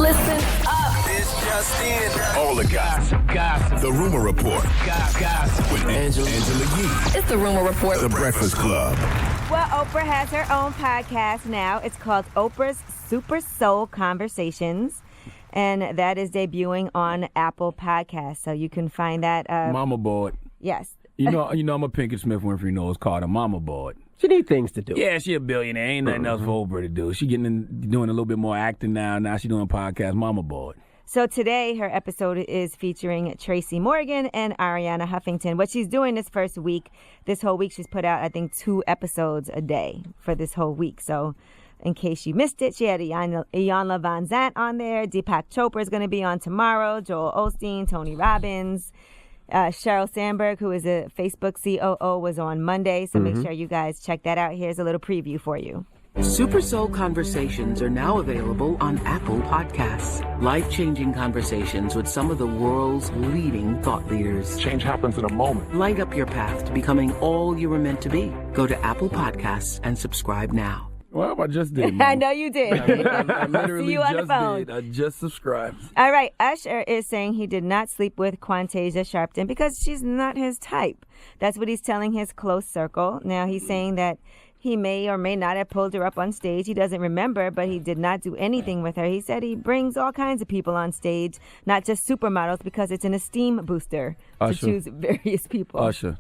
Listen up. This just in. All the gossip. The Rumor Report. Gossip. With Angela Yee. It's the Rumor Report. The Breakfast Club. Well, Oprah has her own podcast now. It's called Oprah's Super Soul Conversations. And that is debuting on Apple Podcasts. So you can find that. Mama board. Yes. You know, I'm a Pinkett Smith Winfrey knows called a mama board. She need things to do. Yeah, she a billionaire. Ain't nothing else for Oprah to do. She doing a little bit more acting now. Now she doing podcast mama board. So today her episode is featuring Tracy Morgan and Ariana Huffington. What she's doing this whole week, she's put out, I think, 2 episodes a day for this whole week. So in case you missed it, she had Iyanla Van Zant on there. Deepak Chopra is going to be on tomorrow. Joel Osteen, Tony Robbins. Sheryl Sandberg, who is a Facebook COO, was on Monday. So make sure you guys check that out. Here's a little preview for you. Super Soul Conversations are now available on Apple Podcasts. Life-changing conversations with some of the world's leading thought leaders. Change happens in a moment. Light up your path to becoming all you were meant to be. Go to Apple Podcasts and subscribe now. Well, I just did. I know you did. I literally See you on the just phone. did. I just subscribed. All right. Usher is saying he did not sleep with Quantasia Sharpton because she's not his type. That's what he's telling his close circle. Now, he's saying that he may or may not have pulled her up on stage. He doesn't remember, but he did not do anything with her. He said he brings all kinds of people on stage, not just supermodels, because it's an esteem booster to choose various people. Usher,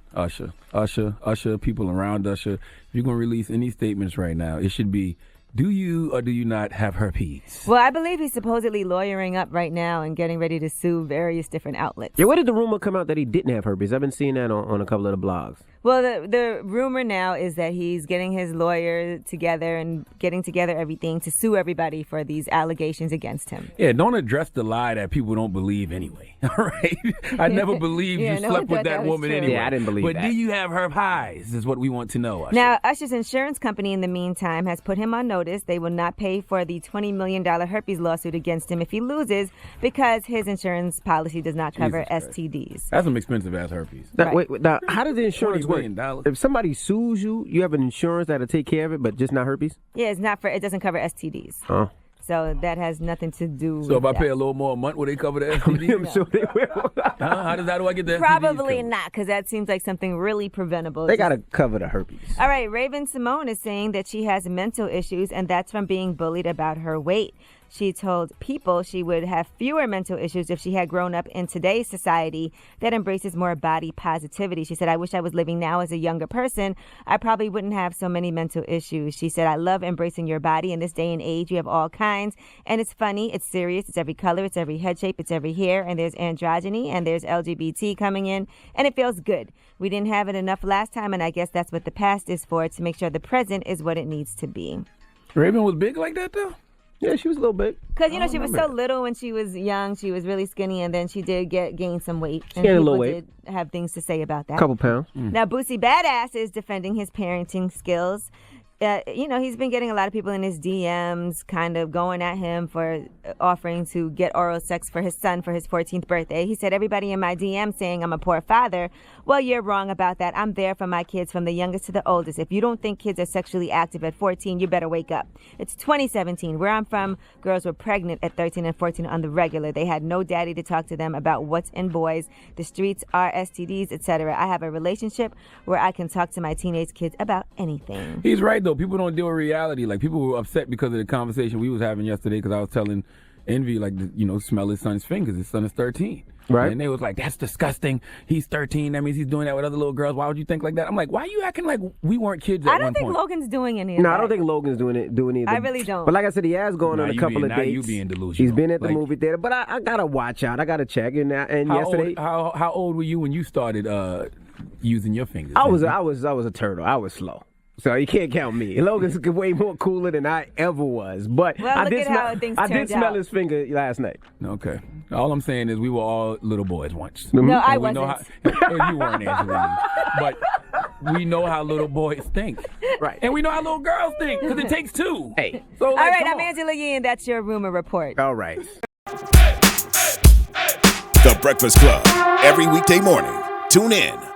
people around Usher. If you're going to release any statements right now, it should be, do you or do you not have herpes? Well, I believe he's supposedly lawyering up right now and getting ready to sue various different outlets. Yeah, where did the rumor come out that he didn't have herpes? I've been seeing that on a couple of the blogs. Well, the rumor now is that he's getting his lawyer together and getting together everything to sue everybody for these allegations against him. Yeah, don't address the lie that people don't believe anyway. All right? I never believed you slept with that woman anyway. Yeah, I didn't believe that. But do you have herpes is what we want to know, Usher. Now, Usher's insurance company, in the meantime, has put him on notice. They will not pay for the $20 million herpes lawsuit against him if he loses because his insurance policy does not cover STDs. That's some expensive-ass herpes. Now, wait, how does the insurance work? $20 If somebody sues you, you have an insurance that'll take care of it, but just not herpes? Yeah, it doesn't cover STDs. Oh. So that has nothing to do with So if I that. pay a little more a month, will they cover the STDs? I'm sure they will. How do I get the STDs Probably covered? not, because that seems like something really preventable. They got to cover the herpes. All right, Raven Simone is saying that she has mental issues, and that's from being bullied about her weight. She told People she would have fewer mental issues if she had grown up in today's society that embraces more body positivity. She said, I wish I was living now as a younger person. I probably wouldn't have so many mental issues. She said, I love embracing your body. In this day and age, you have all kinds. And it's funny. It's serious. It's every color. It's every head shape. It's every hair. And there's androgyny. And there's LGBT coming in. And it feels good. We didn't have it enough last time. And I guess that's what the past is for, to make sure the present is what it needs to be. Raven was big like that, though? Yeah, she was a little big. Because, she was so little when she was young. She was really skinny, and then she did gain some weight. And gained a people little weight. did have things to say about that. Couple pounds. Now, Boosie Badass is defending his parenting skills. He's been getting a lot of people in his DMs kind of going at him for offering to get oral sex for his son for his 14th birthday. He said, everybody in my DM saying I'm a poor father. Well, you're wrong about that. I'm there for my kids from the youngest to the oldest. If you don't think kids are sexually active at 14, you better wake up. It's 2017. Where I'm from, girls were pregnant at 13 and 14 on the regular. They had no daddy to talk to them about what's in boys. The streets are STDs, etc. I have a relationship where I can talk to my teenage kids about anything. He's right, though. People don't deal with reality. Like, people were upset because of the conversation we was having yesterday because I was telling Envy, smell his son's fingers. His son is 13. Right. And they was like, that's disgusting. He's 13. That means he's doing that with other little girls. Why would you think like that? I'm like, why are you acting like we weren't kids at one point? I don't think Logan's doing any of that. No, I don't think Logan's doing either. I really don't. But like I said, he has gone on a couple of dates. You being delusional. He's been at the movie theater. But I got to watch out. I got to check. And yesterday. How old were you when you started using your fingers? I was a turtle. I was slow. So you can't count me. Logan's way more cooler than I ever was. But I did smell his finger last night. Okay. All I'm saying is we were all little boys once. No, I wasn't. You weren't, Angela. But we know how little boys think. Right. And we know how little girls think because it takes two. Hey. So, all right, I'm Angela Yee, and that's your rumor report. All right. The Breakfast Club. Every weekday morning. Tune in.